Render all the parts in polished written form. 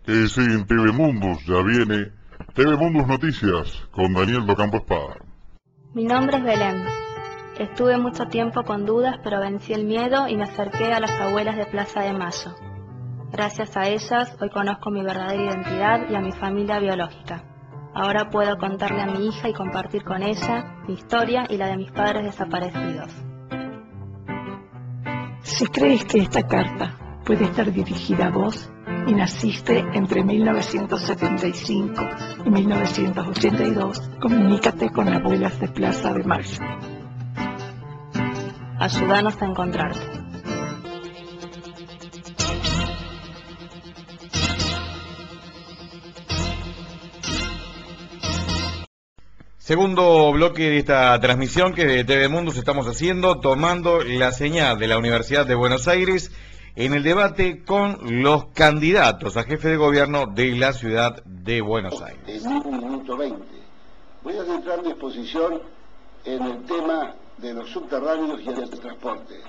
Sí, en TV Mundus ya viene TV Mundus Noticias con Daniel Docampo Espada. Mi nombre es Belén. Estuve mucho tiempo con dudas, pero vencí el miedo y me acerqué a las abuelas de Plaza de Mayo. Gracias a ellas, hoy conozco mi verdadera identidad y a mi familia biológica. Ahora puedo contarle a mi hija y compartir con ella mi historia y la de mis padres desaparecidos. Si crees que esta carta puede estar dirigida a vos y naciste entre 1975 y 1982, comunícate con Abuelas de Plaza de Mayo. Ayúdanos a encontrarte. Segundo bloque de esta transmisión que de TV Mundus estamos haciendo, tomando la señal de la Universidad de Buenos Aires en el debate con los candidatos a jefe de gobierno de la ciudad de Buenos Aires. En 1 minuto 20. Voy a centrar mi exposición en el tema de los subterráneos y el transporte.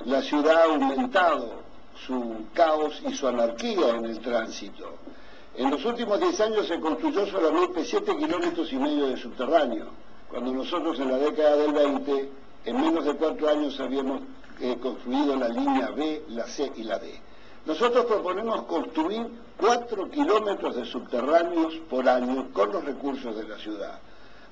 La ciudad ha aumentado su caos y su anarquía en el tránsito. En los últimos 10 años se construyó solamente 7,5 kilómetros de subterráneo, cuando nosotros en la década del 20, en menos de 4 años habíamos construido la línea B, la C y la D. Nosotros proponemos construir 4 kilómetros de subterráneos por año con los recursos de la ciudad.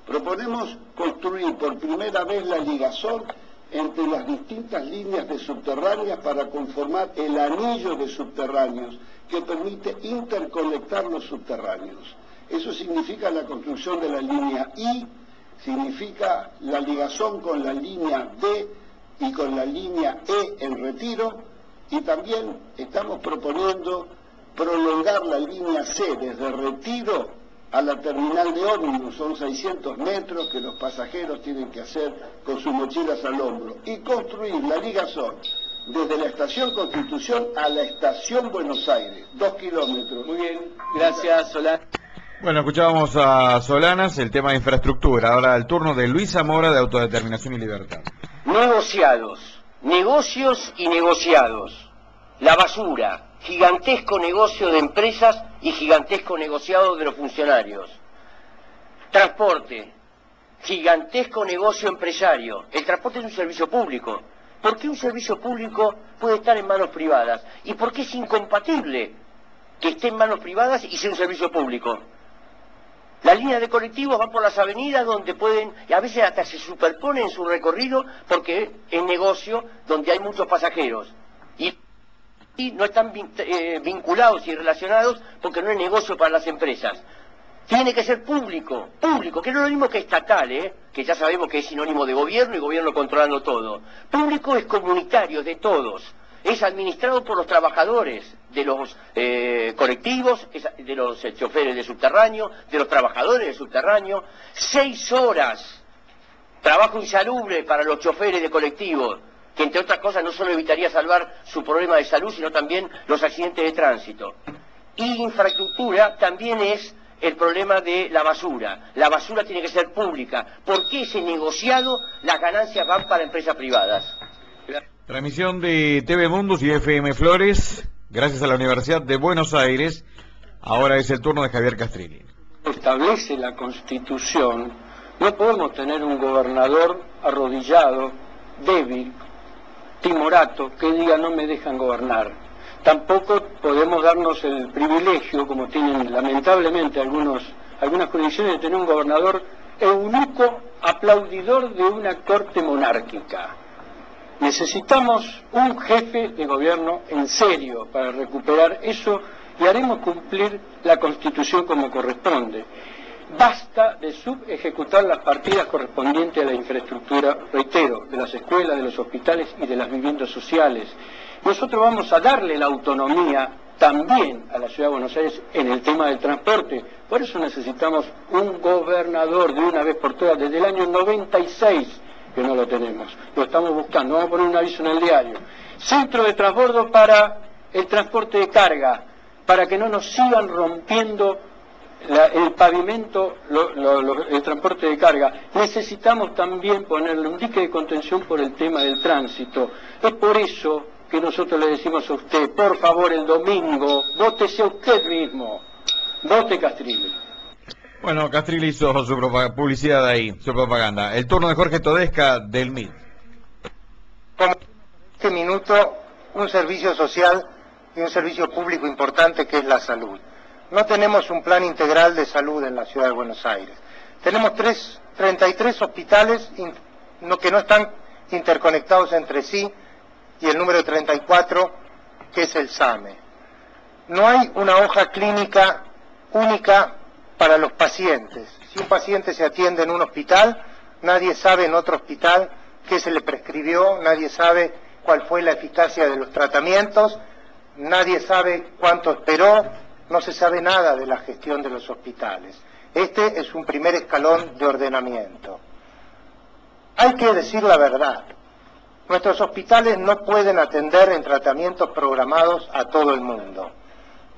Proponemos construir por primera vez la ligazón entre las distintas líneas de subterráneas para conformar el anillo de subterráneos que permite interconectar los subterráneos. Eso significa la construcción de la línea I, significa la ligazón con la línea D y con la línea E en Retiro, y también estamos proponiendo prolongar la línea C desde Retiro a la terminal de ómnibus. Son 600 metros que los pasajeros tienen que hacer con sus mochilas al hombro, y construir la ligazón desde la estación Constitución a la estación Buenos Aires, 2 kilómetros. Muy bien, gracias Solán. Bueno, escuchábamos a Solanas, el tema de infraestructura. Ahora el turno de Luis Zamora de Autodeterminación y Libertad. Negociados, negocios y negociados. La basura, gigantesco negocio de empresas y gigantesco negociado de los funcionarios. Transporte, gigantesco negocio empresario. El transporte es un servicio público. ¿Por qué un servicio público puede estar en manos privadas? ¿Y por qué es incompatible que esté en manos privadas y sea un servicio público? Las líneas de colectivos van por las avenidas donde pueden, y a veces hasta se superponen en su recorrido porque es negocio donde hay muchos pasajeros. Y no están vinculados y relacionados porque no es negocio para las empresas. Tiene que ser público, que no es lo mismo que estatal, que ya sabemos que es sinónimo de gobierno y gobierno controlando todo. Público es comunitario, de todos. Es administrado por los trabajadores de los colectivos, de los choferes de subterráneo, de los trabajadores de subterráneo. 6 horas, trabajo insalubre para los choferes de colectivos, que entre otras cosas no solo evitaría salvar su problema de salud, sino también los accidentes de tránsito. Y infraestructura también es el problema de la basura. La basura tiene que ser pública. ¿Por qué ese negociado las ganancias van para empresas privadas? Transmisión de TV Mundus y FM Flores, gracias a la Universidad de Buenos Aires. Ahora es el turno de Javier Castrilli. Establece la Constitución, no podemos tener un gobernador arrodillado, débil, timorato, que diga no me dejan gobernar. Tampoco podemos darnos el privilegio, como tienen lamentablemente algunas jurisdicciones, de tener un gobernador eunuco aplaudidor de una corte monárquica. Necesitamos un jefe de gobierno en serio para recuperar eso, y haremos cumplir la Constitución como corresponde. Basta de subejecutar las partidas correspondientes a la infraestructura, reitero, de las escuelas, de los hospitales y de las viviendas sociales. Nosotros vamos a darle la autonomía también a la Ciudad de Buenos Aires en el tema del transporte. Por eso necesitamos un gobernador de una vez por todas. Desde el año 96 que no lo tenemos, lo estamos buscando. Vamos a poner un aviso en el diario. Centro de transbordo para el transporte de para que no nos sigan rompiendo el pavimento, el transporte de carga. Necesitamos también ponerle un dique de contención por el tema del tránsito. Es por eso que nosotros le decimos a usted, por favor, el domingo, vótese usted mismo, vote Castrilli. Bueno, Castrilli hizo su publicidad ahí, su propaganda. El turno de Jorge Todesca del MIT. Como este minuto, un servicio social y un servicio público importante que es la salud. No tenemos un plan integral de salud en la ciudad de Buenos Aires. Tenemos 33 hospitales que no están interconectados entre sí y el número 34 que es el SAME. No hay una hoja clínica única para los pacientes. Si un paciente se atiende en un hospital, nadie sabe en otro hospital qué se le prescribió, nadie sabe cuál fue la eficacia de los tratamientos, nadie sabe cuánto esperó, no se sabe nada de la gestión de los hospitales. Este es un primer escalón de ordenamiento. Hay que decir la verdad. Nuestros hospitales no pueden atender en tratamientos programados a todo el mundo.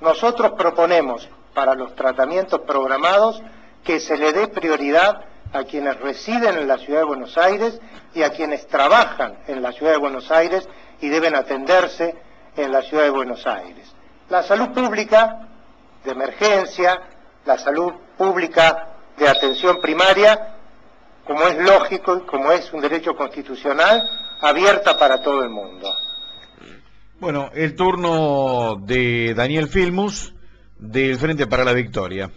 Nosotros proponemos para los tratamientos programados que se le dé prioridad a quienes residen en la Ciudad de Buenos Aires y a quienes trabajan en la Ciudad de Buenos Aires y deben atenderse en la Ciudad de Buenos Aires. La salud pública de emergencia, la salud pública de atención primaria, como es lógico y como es un derecho constitucional, abierta para todo el mundo. Bueno, el turno de Daniel Filmus, del Frente para la Victoria.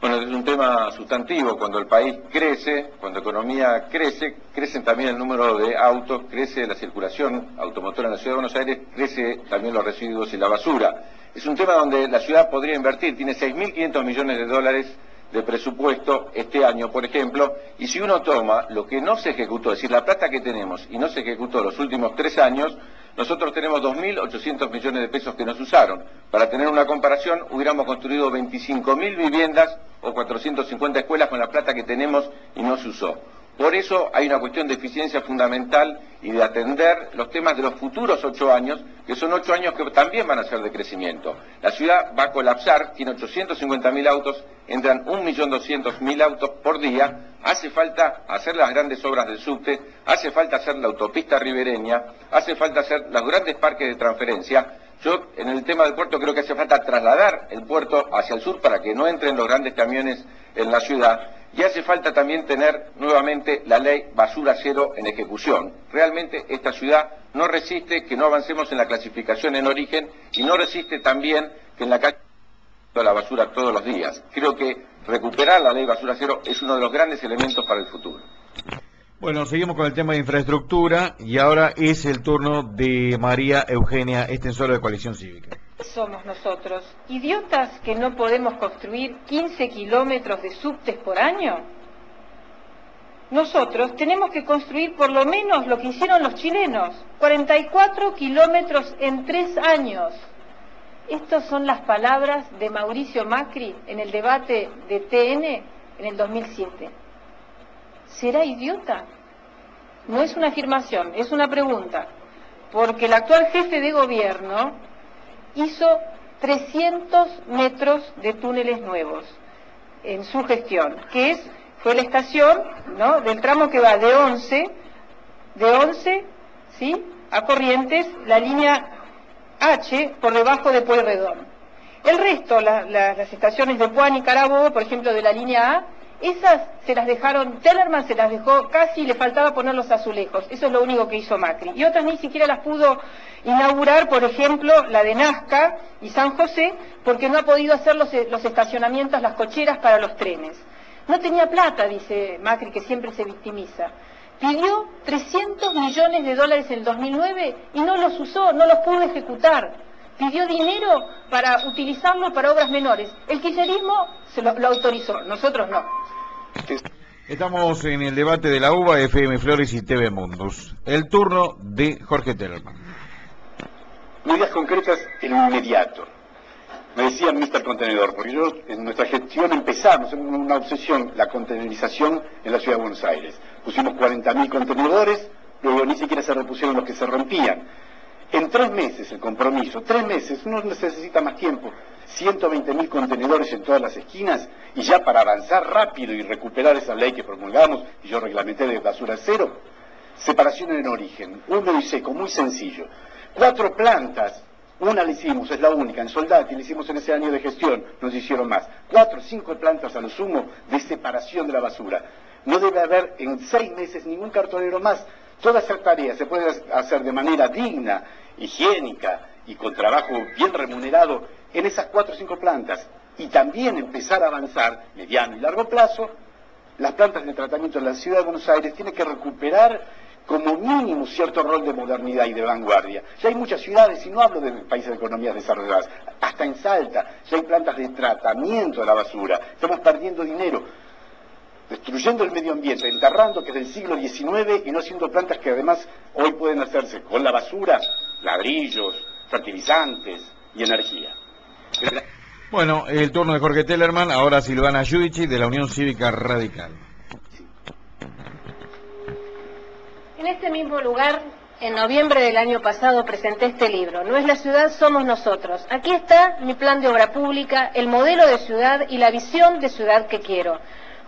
Bueno, es un tema sustantivo. Cuando el país crece, cuando la economía crece, crecen también el número de autos, crece la circulación automotora en la Ciudad de Buenos Aires, crece también los residuos y la basura. Es un tema donde la ciudad podría invertir, tiene 6.500 millones de dólares de presupuesto este año, por ejemplo, y si uno toma lo que no se ejecutó, es decir, la plata que tenemos y no se ejecutó los últimos 3 años, nosotros tenemos 2.800 millones de pesos que nos usaron. Para tener una comparación, hubiéramos construido 25.000 viviendas o 450 escuelas con la plata que tenemos y no se usó. Por eso hay una cuestión de eficiencia fundamental y de atender los temas de los futuros 8 años, que son 8 años que también van a ser de crecimiento. La ciudad va a colapsar, tiene 850.000 autos, entran 1.200.000 autos por día, hace falta hacer las grandes obras del subte, hace falta hacer la autopista ribereña, hace falta hacer los grandes parques de transferencia. Yo en el tema del puerto creo que hace falta trasladar el puerto hacia el sur para que no entren los grandes camiones en la ciudad. Y hace falta también tener nuevamente la ley basura cero en ejecución. Realmente esta ciudad no resiste que no avancemos en la clasificación en origen y no resiste también que en la calle la basura todos los días. Creo que recuperar la ley basura cero es uno de los grandes elementos para el futuro. Bueno, seguimos con el tema de infraestructura y ahora es el turno de María Eugenia Estensoro de Coalición Cívica. Somos nosotros, idiotas que no podemos construir 15 kilómetros de subtes por año. Nosotros tenemos que construir por lo menos lo que hicieron los chilenos, 44 kilómetros en 3 años. Estas son las palabras de Mauricio Macri en el debate de TN en el 2007. ¿Será idiota? No es una afirmación, es una pregunta, porque el actual jefe de gobierno hizo 300 metros de túneles nuevos en su gestión, que fue la estación, ¿no?, del tramo que va de 11, ¿sí?, a Corrientes, la línea H por debajo de Pueyrredón. El resto, las estaciones de Puan y Carabobo, por ejemplo, de la línea A, esas se las dejaron, Tellerman se las dejó casi, le faltaba poner los azulejos, eso es lo único que hizo Macri. Y otras ni siquiera las pudo inaugurar, por ejemplo, la de Nazca y San José, porque no ha podido hacer los estacionamientos, las cocheras para los trenes. No tenía plata, dice Macri, que siempre se victimiza. Pidió 300 millones de dólares en el 2009 y no los usó, no los pudo ejecutar. Pidió dinero para utilizarlo para obras menores. El kirchnerismo lo autorizó, nosotros no. Estamos en el debate de la UBA, FM Flores y TV Mundus. El turno de Jorge Tellerman. Medidas concretas en lo inmediato. Me decía Mr. Contenedor, porque yo en nuestra gestión empezamos en una obsesión, la contenerización en la Ciudad de Buenos Aires. Pusimos 40.000 contenedores, luego ni siquiera se repusieron los que se rompían. En 3 meses el compromiso, 3 meses, uno necesita más tiempo, 120.000 contenedores en todas las esquinas, y ya para avanzar rápido y recuperar esa ley que promulgamos, y yo reglamenté de basura cero, separación en origen, húmedo y seco, muy sencillo. 4 plantas, una la hicimos, es la única, en Soldati, la hicimos en ese año de gestión, nos hicieron más. 4 o 5 plantas a lo sumo de separación de la basura. No debe haber en 6 meses ningún cartonero más. Toda esa tarea se puede hacer de manera digna, higiénica y con trabajo bien remunerado en esas 4 o 5 plantas. Y también empezar a avanzar, mediano y largo plazo, las plantas de tratamiento en la ciudad de Buenos Aires tienen que recuperar como mínimo cierto rol de modernidad y de vanguardia. Ya hay muchas ciudades, y no hablo de países de economías desarrolladas, hasta en Salta ya hay plantas de tratamiento de la basura. Estamos perdiendo dinero, destruyendo el medio ambiente, enterrando que es del siglo XIX y no haciendo plantas que además hoy pueden hacerse con la basura, ladrillos, fertilizantes y energía. Bueno, el turno de Jorge Tellerman, ahora Silvana Giudici de la Unión Cívica Radical. En este mismo lugar, en noviembre del año pasado, presenté este libro, No es la ciudad, somos nosotros. Aquí está mi plan de obra pública, el modelo de ciudad y la visión de ciudad que quiero.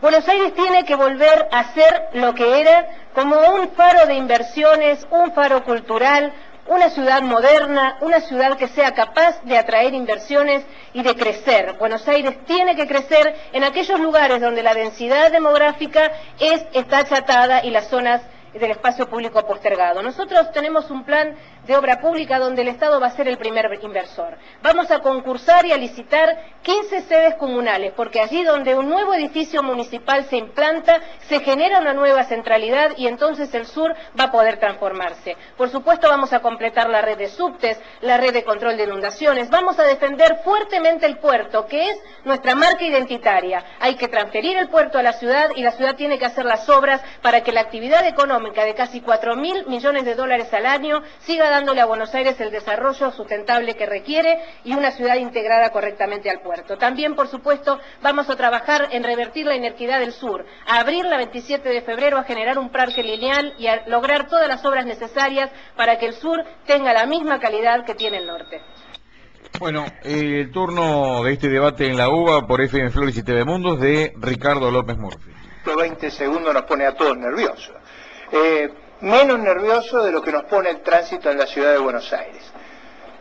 Buenos Aires tiene que volver a ser lo que era, como un faro de inversiones, un faro cultural, una ciudad moderna, una ciudad que sea capaz de atraer inversiones y de crecer. Buenos Aires tiene que crecer en aquellos lugares donde la densidad demográfica está achatada y las zonas del espacio público postergado. Nosotros tenemos un plan de obra pública donde el Estado va a ser el primer inversor. Vamos a concursar y a licitar 15 sedes comunales, porque allí donde un nuevo edificio municipal se implanta, se genera una nueva centralidad y entonces el sur va a poder transformarse. Por supuesto vamos a completar la red de subtes, la red de control de inundaciones, vamos a defender fuertemente el puerto, que es nuestra marca identitaria. Hay que transferir el puerto a la ciudad y la ciudad tiene que hacer las obras para que la actividad económica de casi 4.000 millones de dólares al año siga dándole a Buenos Aires el desarrollo sustentable que requiere y una ciudad integrada correctamente al puerto. También, por supuesto, vamos a trabajar en revertir la inequidad del sur, a abrir la 27 de febrero, a generar un parque lineal y a lograr todas las obras necesarias para que el sur tenga la misma calidad que tiene el norte. Bueno, el turno de este debate en la UBA por FM Flores y TV Mundos de Ricardo López Murphy. 20 segundos nos pone a todos nerviosos. Menos nervioso de lo que nos pone el tránsito en la ciudad de Buenos Aires.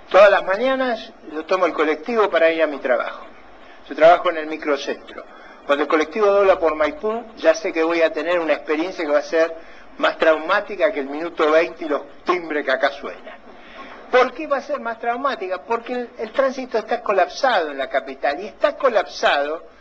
Todas las mañanas yo tomo el colectivo para ir a mi trabajo. Yo trabajo en el microcentro. Cuando el colectivo dobla por Maipú, ya sé que voy a tener una experiencia que va a ser más traumática que el minuto 20 y los timbres que acá suenan. ¿Por qué va a ser más traumática? Porque el tránsito está colapsado en la capital, y está colapsado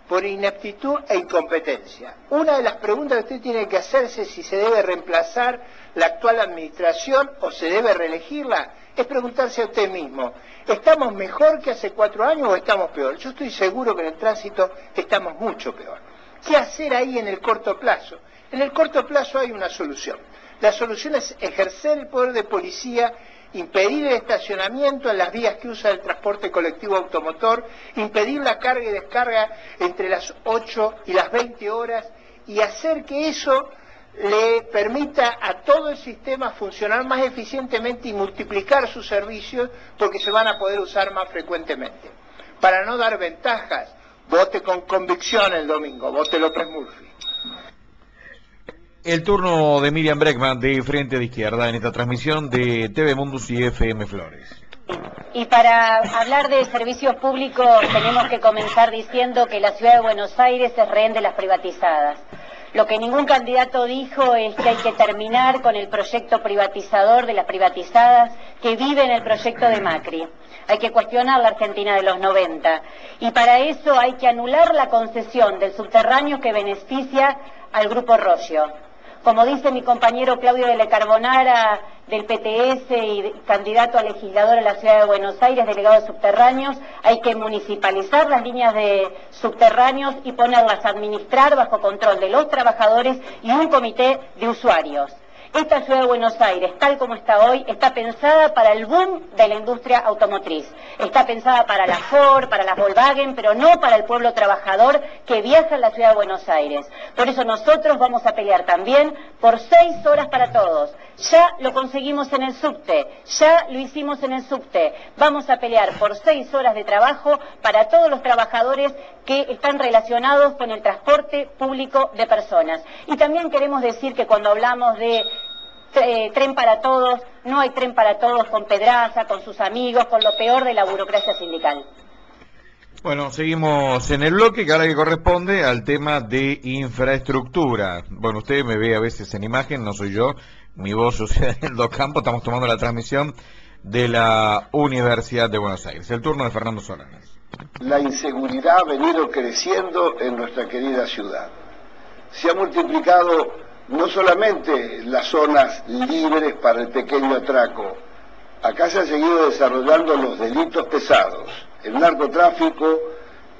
por ineptitud e incompetencia. Una de las preguntas que usted tiene que hacerse es si se debe reemplazar la actual administración o se debe reelegirla, es preguntarse a usted mismo, ¿estamos mejor que hace 4 años o estamos peor? Yo estoy seguro que en el tránsito estamos mucho peor. ¿Qué hacer ahí en el corto plazo? En el corto plazo hay una solución. La solución es ejercer el poder de policía, impedir el estacionamiento en las vías que usa el transporte colectivo automotor, impedir la carga y descarga entre las 8 y las 20 horas y hacer que eso le permita a todo el sistema funcionar más eficientemente y multiplicar sus servicios porque se van a poder usar más frecuentemente. Para no dar ventajas, vote con convicción el domingo, vote López Murphy. El turno de Miriam Bregman de Frente de Izquierda en esta transmisión de TV Mundus y FM Flores. Y para hablar de servicios públicos tenemos que comenzar diciendo que la ciudad de Buenos Aires es rehén de las privatizadas. Lo que ningún candidato dijo es que hay que terminar con el proyecto privatizador de las privatizadas que vive en el proyecto de Macri. Hay que cuestionar la Argentina de los 90. Y para eso hay que anular la concesión del subterráneo que beneficia al Grupo Roggio. Como dice mi compañero Claudio de la Carbonara, del PTS y candidato a legislador en la ciudad de Buenos Aires, delegado de subterráneos, hay que municipalizar las líneas de subterráneos y ponerlas a administrar bajo control de los trabajadores y un comité de usuarios. Esta ciudad de Buenos Aires, tal como está hoy, está pensada para el boom de la industria automotriz. Está pensada para la Ford, para la Volkswagen, pero no para el pueblo trabajador que viaja en la ciudad de Buenos Aires. Por eso nosotros vamos a pelear también por 6 horas para todos. Ya lo conseguimos en el subte, ya lo hicimos en el subte. Vamos a pelear por 6 horas de trabajo para todos los trabajadores que están relacionados con el transporte público de personas. Y también queremos decir que cuando hablamos de tren para todos, no hay tren para todos con Pedraza, con sus amigos, con lo peor de la burocracia sindical. Bueno, seguimos en el bloque que ahora que corresponde al tema de infraestructura. Bueno, usted me ve a veces en imagen, no soy yo, mi voz sucede en el Docampo, estamos tomando la transmisión de la Universidad de Buenos Aires. El turno de Fernando Solanas. La inseguridad ha venido creciendo en nuestra querida ciudad. Se ha multiplicado no solamente las zonas libres para el pequeño atraco, acá se han seguido desarrollando los delitos pesados, el narcotráfico,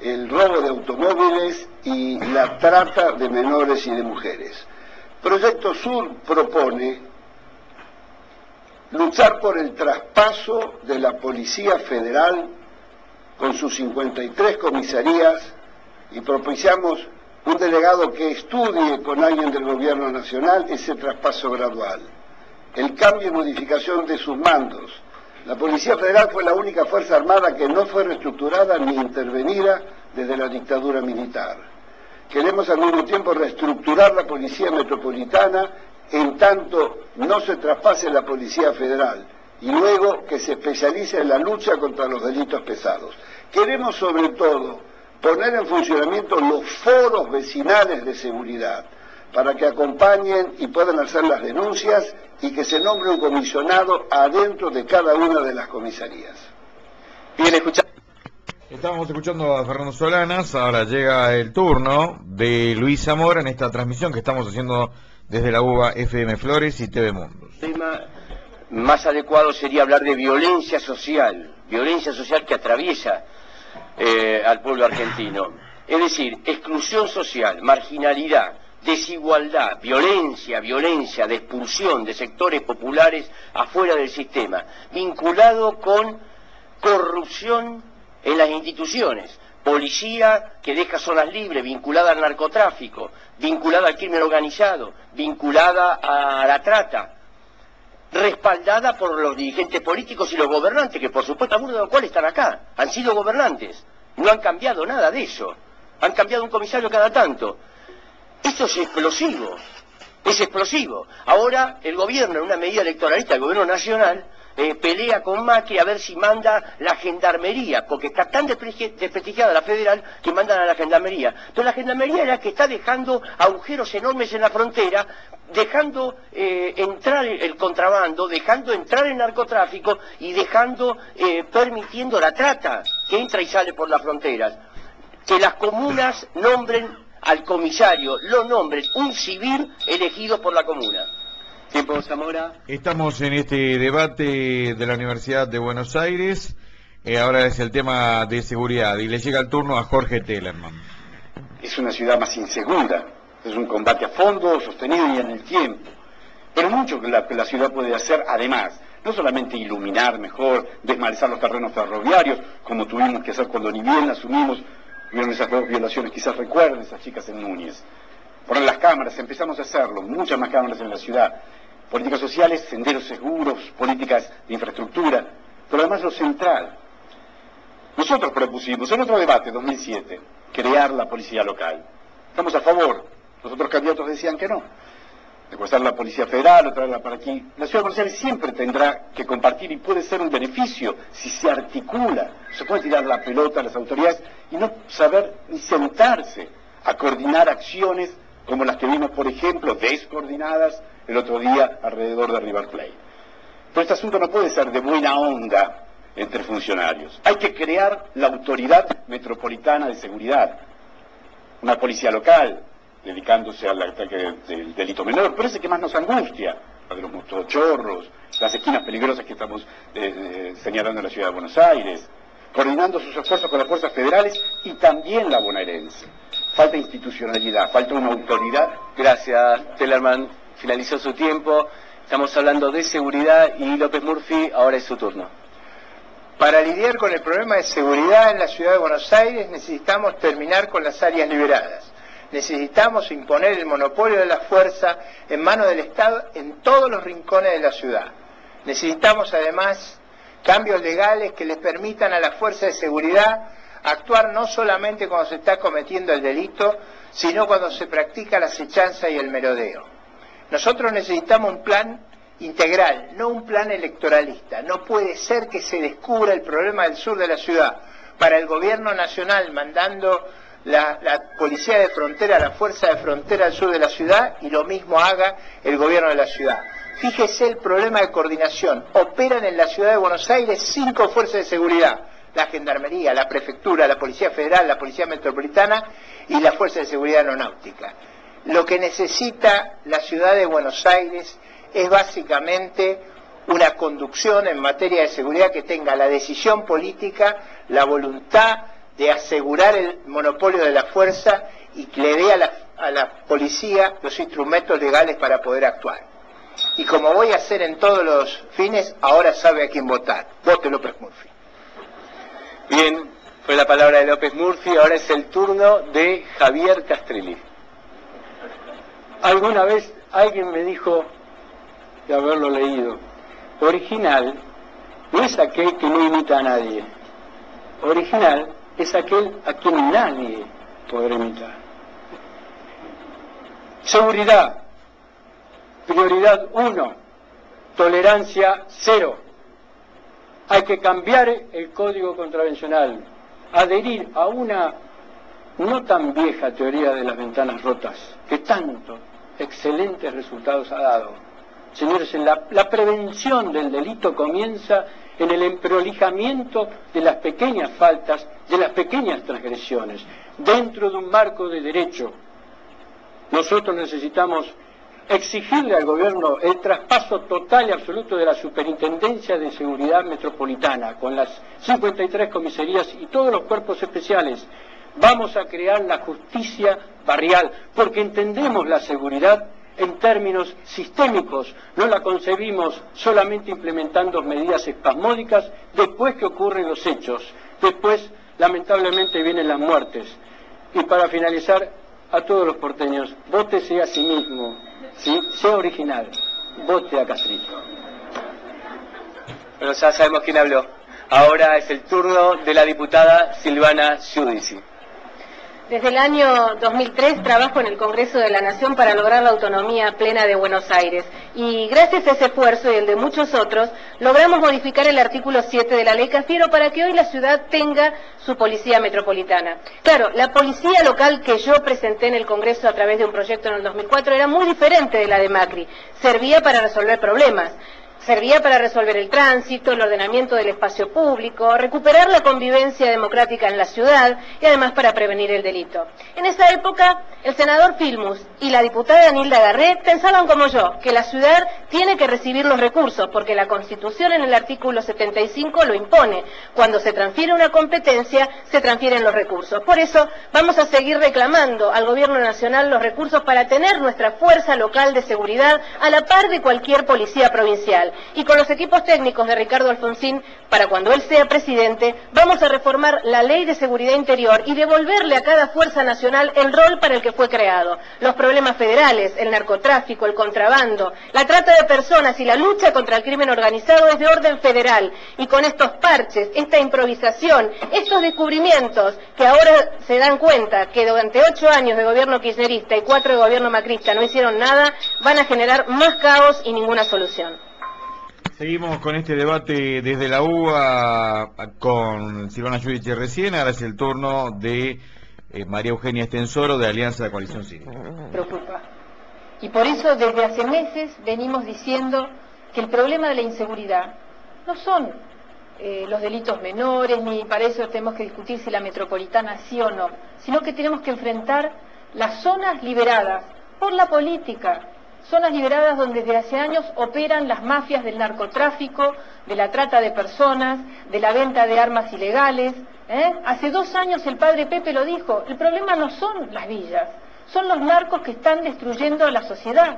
el robo de automóviles y la trata de menores y de mujeres. Proyecto Sur propone luchar por el traspaso de la Policía Federal con sus 53 comisarías y propiciamos un delegado que estudie con alguien del gobierno nacional ese traspaso gradual, el cambio y modificación de sus mandos. La Policía Federal fue la única Fuerza Armada que no fue reestructurada ni intervenida desde la dictadura militar. Queremos al mismo tiempo reestructurar la Policía Metropolitana en tanto no se traspase la Policía Federal y luego que se especialice en la lucha contra los delitos pesados. Queremos sobre todo poner en funcionamiento los foros vecinales de seguridad para que acompañen y puedan hacer las denuncias y que se nombre un comisionado adentro de cada una de las comisarías. Bien, Estábamos escuchando a Fernando Solanas, ahora llega el turno de Luis Zamora en esta transmisión que estamos haciendo desde la UBA FM Flores y TV Mundo. El tema más adecuado sería hablar de violencia social que atraviesa al pueblo argentino. Es decir, exclusión social, marginalidad, desigualdad, violencia de expulsión de sectores populares afuera del sistema, vinculado con corrupción en las instituciones, policía que deja zonas libres, vinculada al narcotráfico, vinculada al crimen organizado, vinculada a la trata, respaldada por los dirigentes políticos y los gobernantes, que por supuesto algunos de los cuales están acá, han sido gobernantes, no han cambiado nada de eso, han cambiado un comisario cada tanto. Esto es explosivo. Ahora el gobierno, en una medida electoralista, el gobierno nacional, pelea con Macri a ver si manda la gendarmería, porque está tan desprestigiada la federal que mandan a la gendarmería. Entonces la gendarmería es la que está dejando agujeros enormes en la frontera, dejando entrar el contrabando, dejando entrar el narcotráfico y permitiendo la trata que entra y sale por las fronteras. Que las comunas nombren al comisario, lo nombren un civil elegido por la comuna. Tiempo, Zamora. Estamos en este debate de la Universidad de Buenos Aires, ahora es el tema de seguridad y le llega el turno a Jorge Tellerman. Es una ciudad más insegura, es un combate a fondo, sostenido y en el tiempo, pero mucho que la ciudad puede hacer además. No solamente iluminar mejor, desmalezar los terrenos ferroviarios, como tuvimos que hacer cuando ni bien asumimos, vieron esas violaciones, quizás recuerden esas chicas en Núñez. Poner las cámaras, empezamos a hacerlo, muchas más cámaras en la ciudad. Políticas sociales, senderos seguros, políticas de infraestructura, pero además lo central. Nosotros propusimos en otro debate, 2007, crear la policía local. Estamos a favor, los otros candidatos decían que no. Secuestrar la Policía Federal o traerla para aquí. La ciudad de Buenos Aires siempre tendrá que compartir y puede ser un beneficio si se articula. Se puede tirar la pelota a las autoridades y no saber ni sentarse a coordinar acciones como las que vimos, por ejemplo, descoordinadas el otro día alrededor de River Plate. Pero este asunto no puede ser de buena onda entre funcionarios. Hay que crear la Autoridad Metropolitana de Seguridad, una policía local, dedicándose al ataque del delito menor, pero ese que más nos angustia, la de los motochorros, las esquinas peligrosas que estamos señalando en la ciudad de Buenos Aires, coordinando sus esfuerzos con las fuerzas federales y también la bonaerense. Falta institucionalidad, falta una autoridad. Gracias, Tellerman. Finalizó su tiempo. Estamos hablando de seguridad y López Murphy, ahora es su turno. Para lidiar con el problema de seguridad en la ciudad de Buenos Aires necesitamos terminar con las áreas liberadas. Necesitamos imponer el monopolio de la fuerza en manos del Estado en todos los rincones de la ciudad. Necesitamos además cambios legales que les permitan a las fuerzas de seguridad actuar no solamente cuando se está cometiendo el delito, sino cuando se practica la acechanza y el merodeo. Nosotros necesitamos un plan integral, no un plan electoralista. No puede ser que se descubra el problema del sur de la ciudad para el gobierno nacional mandando la policía de frontera, la fuerza de frontera al sur de la ciudad, y lo mismo haga el gobierno de la ciudad. Fíjese el problema de coordinación. Operan en la ciudad de Buenos Aires 5 fuerzas de seguridad: la Gendarmería, la Prefectura, la Policía Federal, la Policía Metropolitana y la Fuerza de Seguridad Aeronáutica. Lo que necesita la ciudad de Buenos Aires es básicamente una conducción en materia de seguridad que tenga la decisión política, la voluntad de asegurar el monopolio de la fuerza y que le dé a la policía los instrumentos legales para poder actuar. Y como voy a hacer en todos los fines, ahora sabe a quién votar. Vote López Murphy. Bien, fue la palabra de López Murphy, ahora es el turno de Javier Castrelli. Alguna vez alguien me dijo, de haberlo leído, original no es aquel que no imita a nadie. Original es aquel a quien nadie podrá imitar. Seguridad. Prioridad 1. Tolerancia 0. Hay que cambiar el código contravencional, adherir a una no tan vieja teoría de las ventanas rotas, que tanto excelentes resultados ha dado. Señores, la prevención del delito comienza en el emprolijamiento de las pequeñas faltas, de las pequeñas transgresiones, dentro de un marco de derecho. Nosotros necesitamos exigirle al gobierno el traspaso total y absoluto de la Superintendencia de Seguridad Metropolitana, con las 53 comisarías y todos los cuerpos especiales. Vamos a crear la justicia barrial, porque entendemos la seguridad en términos sistémicos, no la concebimos solamente implementando medidas espasmódicas después que ocurren los hechos, después lamentablemente vienen las muertes. Y para finalizar, a todos los porteños, vótese a sí mismo, ¿sí? Sea original, vote a Castrito. Bueno, ya sabemos quién habló. Ahora es el turno de la diputada Silvana Giudici. Desde el año 2003 trabajo en el Congreso de la Nación para lograr la autonomía plena de Buenos Aires. Y gracias a ese esfuerzo y el de muchos otros, logramos modificar el artículo 7 de la Ley Cafiero para que hoy la ciudad tenga su policía metropolitana. Claro, la policía local que yo presenté en el Congreso a través de un proyecto en el 2004 era muy diferente de la de Macri. Servía para resolver problemas. Servía para resolver el tránsito, el ordenamiento del espacio público, recuperar la convivencia democrática en la ciudad y además para prevenir el delito. En esa época, el senador Filmus y la diputada Nilda Garret pensaban como yo, que la ciudad tiene que recibir los recursos, porque la Constitución en el artículo 75 lo impone. Cuando se transfiere una competencia, se transfieren los recursos. Por eso, vamos a seguir reclamando al Gobierno Nacional los recursos para tener nuestra fuerza local de seguridad a la par de cualquier policía provincial. Y con los equipos técnicos de Ricardo Alfonsín, para cuando él sea presidente, vamos a reformar la Ley de Seguridad Interior y devolverle a cada fuerza nacional el rol para el que fue creado. Los problemas federales, el narcotráfico, el contrabando, la trata de personas y la lucha contra el crimen organizado es de orden federal. Y con estos parches, esta improvisación, estos descubrimientos que ahora se dan cuenta que durante 8 años de gobierno kirchnerista y 4 de gobierno macrista no hicieron nada, van a generar más caos y ninguna solución. Seguimos con este debate desde la UBA con Silvana Giudici recién. Ahora es el turno de María Eugenia Estensoro de Alianza de Coalición Cívica. Preocupa. Y por eso desde hace meses venimos diciendo que el problema de la inseguridad no son los delitos menores, ni para eso tenemos que discutir si la metropolitana sí o no, sino que tenemos que enfrentar las zonas liberadas por la política. Zonas liberadas donde desde hace años operan las mafias del narcotráfico, de la trata de personas, de la venta de armas ilegales. Hace 2 años el padre Pepe lo dijo, el problema no son las villas, son los narcos que están destruyendo la sociedad.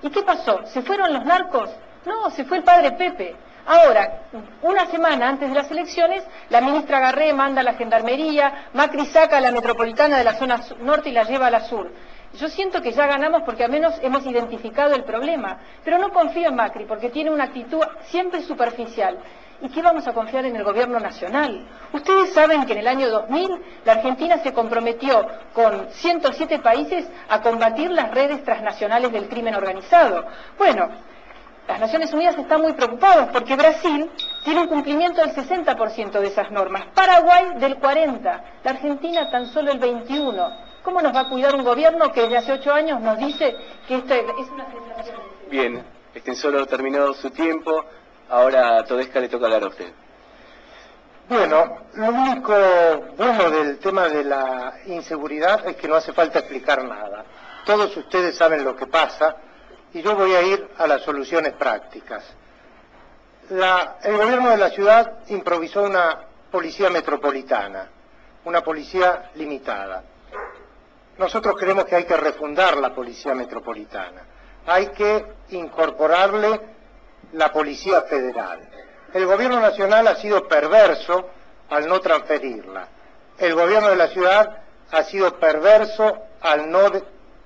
¿Y qué pasó? ¿Se fueron los narcos? No, se fue el padre Pepe. Ahora, una semana antes de las elecciones, la ministra Garret manda a la Gendarmería, Macri saca a la metropolitana de la zona norte y la lleva a la sur. Yo siento que ya ganamos porque al menos hemos identificado el problema, pero no confío en Macri porque tiene una actitud siempre superficial. ¿Y qué vamos a confiar en el gobierno nacional? Ustedes saben que en el año 2000 la Argentina se comprometió con 107 países a combatir las redes transnacionales del crimen organizado. Bueno, Las Naciones Unidas están muy preocupadas porque Brasil tiene un cumplimiento del 60% de esas normas, Paraguay del 40%, la Argentina tan solo el 21%. ¿Cómo nos va a cuidar un gobierno que desde hace 8 años nos dice que esto es una sensación? Bien, solo terminó su tiempo, ahora a Todesca le toca hablar a usted. Bueno, lo único bueno del tema de la inseguridad es que no hace falta explicar nada. Todos ustedes saben lo que pasa y yo voy a ir a las soluciones prácticas. El gobierno de la ciudad improvisó una policía metropolitana, una policía limitada. Nosotros creemos que hay que refundar la policía metropolitana, hay que incorporarle la policía federal. El gobierno nacional ha sido perverso al no transferirla. El gobierno de la ciudad ha sido perverso al no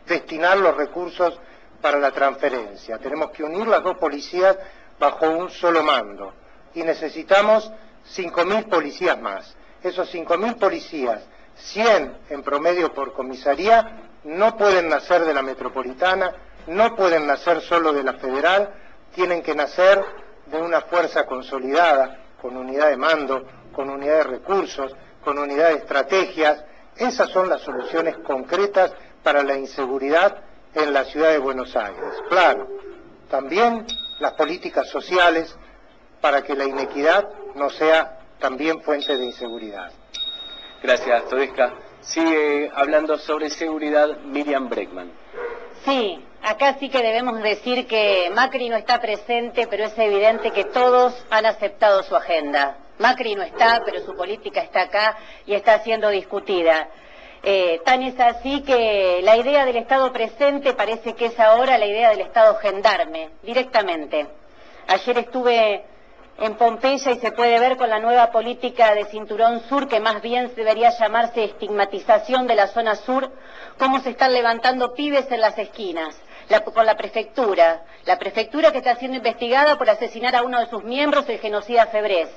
destinar los recursos para la transferencia. Tenemos que unir las dos policías bajo un solo mando y necesitamos 5.000 policías más. Esos 5.000 policías, 100 en promedio por comisaría, no pueden nacer de la metropolitana, no pueden nacer solo de la federal, tienen que nacer de una fuerza consolidada, con unidad de mando, con unidad de recursos, con unidad de estrategias. Esas son las soluciones concretas para la inseguridad en la ciudad de Buenos Aires. Claro, también las políticas sociales para que la inequidad no sea también fuente de inseguridad. Gracias, Todesca. Sigue hablando sobre seguridad Miriam Bregman. Sí, acá sí que debemos decir que Macri no está presente, pero es evidente que todos han aceptado su agenda. Macri no está, pero su política está acá y está siendo discutida. Tan es así que la idea del Estado presente parece que es ahora la idea del Estado gendarme, directamente. Ayer estuve en Pompeya y se puede ver con la nueva política de Cinturón Sur, que más bien debería llamarse estigmatización de la zona sur, cómo se están levantando pibes en las esquinas, con la prefectura que está siendo investigada por asesinar a uno de sus miembros, el genocida Febrés.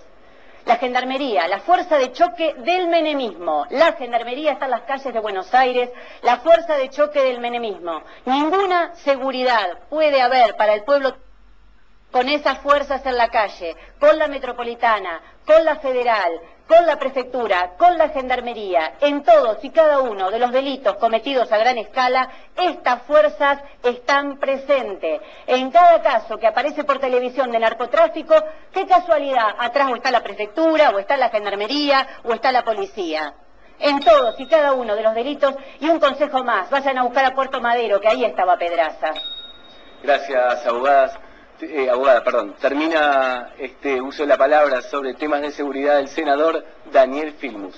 La gendarmería, la fuerza de choque del menemismo. La gendarmería está en las calles de Buenos Aires, la fuerza de choque del menemismo. Ninguna seguridad puede haber para el pueblo con esas fuerzas en la calle, con la metropolitana, con la federal, con la prefectura, con la gendarmería, en todos y cada uno de los delitos cometidos a gran escala, estas fuerzas están presentes. En cada caso que aparece por televisión de narcotráfico, qué casualidad, atrás o está la prefectura, o está la gendarmería, o está la policía. En todos y cada uno de los delitos, y un consejo más, vayan a buscar a Puerto Madero, que ahí estaba Pedraza. Gracias, abogada, termina este uso de la palabra sobre temas de seguridad el senador Daniel Filmus.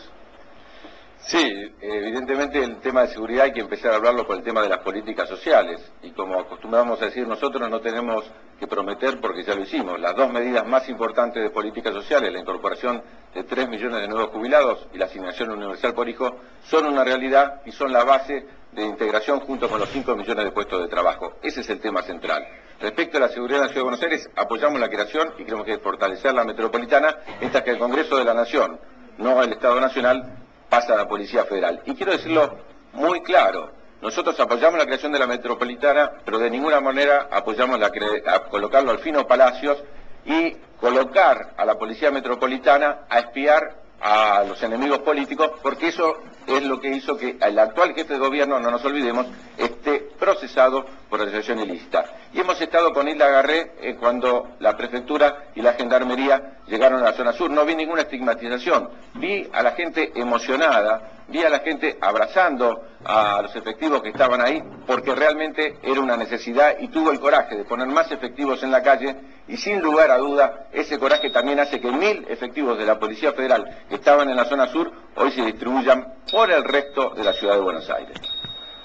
Sí, evidentemente el tema de seguridad hay que empezar a hablarlo por el tema de las políticas sociales y como acostumbramos a decir nosotros no tenemos que prometer porque ya lo hicimos. Las dos medidas más importantes de políticas sociales, la incorporación de 3 millones de nuevos jubilados y la asignación universal por hijo, son una realidad y son la base de integración junto con los 5 millones de puestos de trabajo. Ese es el tema central. Respecto a la seguridad en la Ciudad de Buenos Aires, apoyamos la creación y creemos que hay que fortalecer la metropolitana, mientras que el Congreso de la Nación, no el Estado Nacional, pasa a la Policía Federal. Y quiero decirlo muy claro, nosotros apoyamos la creación de la metropolitana, pero de ninguna manera apoyamos a colocarlo al Fino Palacios y colocar a la Policía Metropolitana a espiar a los enemigos políticos, porque eso es lo que hizo que el actual jefe de gobierno, no nos olvidemos, esté procesado por asociación ilícita. Y hemos estado con Hilda Garré cuando la prefectura y la gendarmería llegaron a la zona sur. No vi ninguna estigmatización, vi a la gente emocionada, vi a la gente abrazando a los efectivos que estaban ahí, porque realmente era una necesidad y tuvo el coraje de poner más efectivos en la calle y sin lugar a duda ese coraje también hace que 1000 efectivos de la Policía Federal que estaban en la zona sur hoy se distribuyan por el resto de la ciudad de Buenos Aires.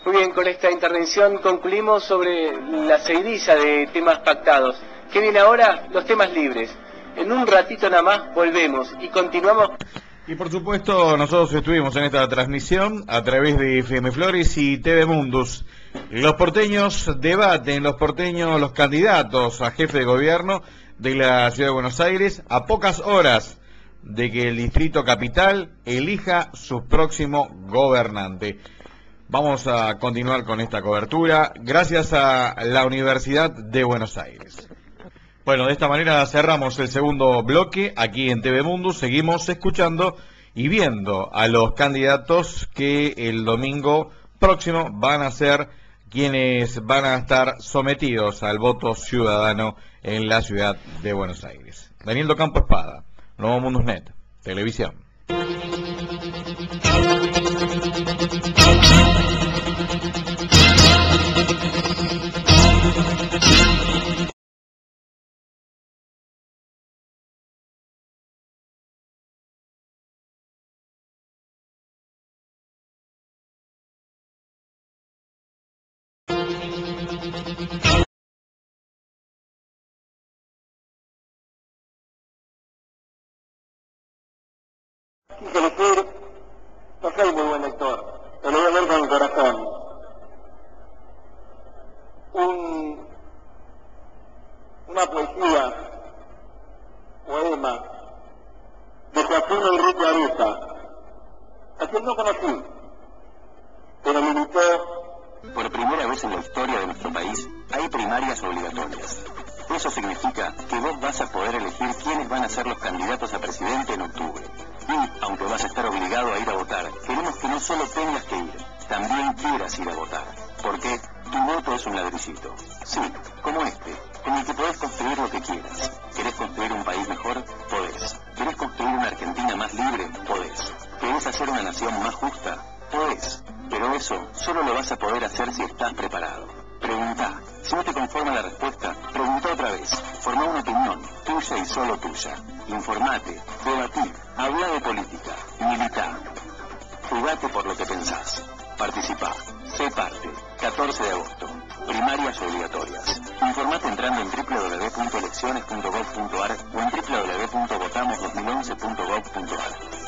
Muy bien, con esta intervención concluimos sobre la seguidilla de temas pactados. ¿Qué viene ahora? Los temas libres. En un ratito nada más volvemos y continuamos. Y por supuesto nosotros estuvimos en esta transmisión a través de FM Flores y TV Mundus. Los porteños debaten, los candidatos a jefe de gobierno de la Ciudad de Buenos Aires a pocas horas de que el Distrito Capital elija su próximo gobernante. Vamos a continuar con esta cobertura gracias a la Universidad de Buenos Aires. Bueno, de esta manera cerramos el segundo bloque aquí en TV Mundo. Seguimos escuchando y viendo a los candidatos que el domingo próximo van a ser quienes van a estar sometidos al voto ciudadano en la ciudad de Buenos Aires. Daniel Docampo Espada, Nuevo Mundosnet, Televisión. Quise elegir, no soy muy buen lector, pero lo voy a leer con el corazón. Una poesía, poema, de Joaquín Enrique Areta, a quien no conocí, pero militó. Por primera vez en la historia de nuestro país hay primarias obligatorias. Eso significa que vos vas a poder elegir quiénes van a ser los candidatos a presidente en octubre. Y, aunque vas a estar obligado a ir a votar, queremos que no solo tengas que ir, también quieras ir a votar. Porque tu voto es un ladrillito. Sí, como este, con el que podés construir lo que quieras. ¿Querés construir un país mejor? Podés. ¿Querés construir una Argentina más libre? Podés. ¿Querés hacer una nación más justa? Podés. Pero eso solo lo vas a poder hacer si estás preparado. Preguntá. Si no te conforma la respuesta, pregunta otra vez. Formá una opinión, tuya y solo tuya. Informate, debatí, habla de política, militá. Jugate por lo que pensás. Participá. Sé parte. 14 de agosto. Primarias obligatorias. Informate entrando en www.elecciones.gov.ar o en www.votamos2011.gov.ar.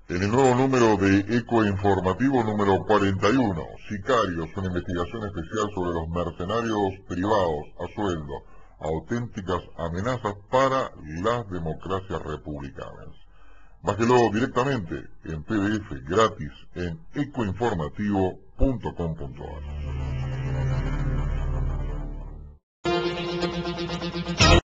En el nuevo número de Eco Informativo número 41, Sicarios, una investigación especial sobre los mercenarios privados a sueldo, auténticas amenazas para las democracias republicanas. Bájelo directamente en PDF gratis en ecoinformativo.com.ar.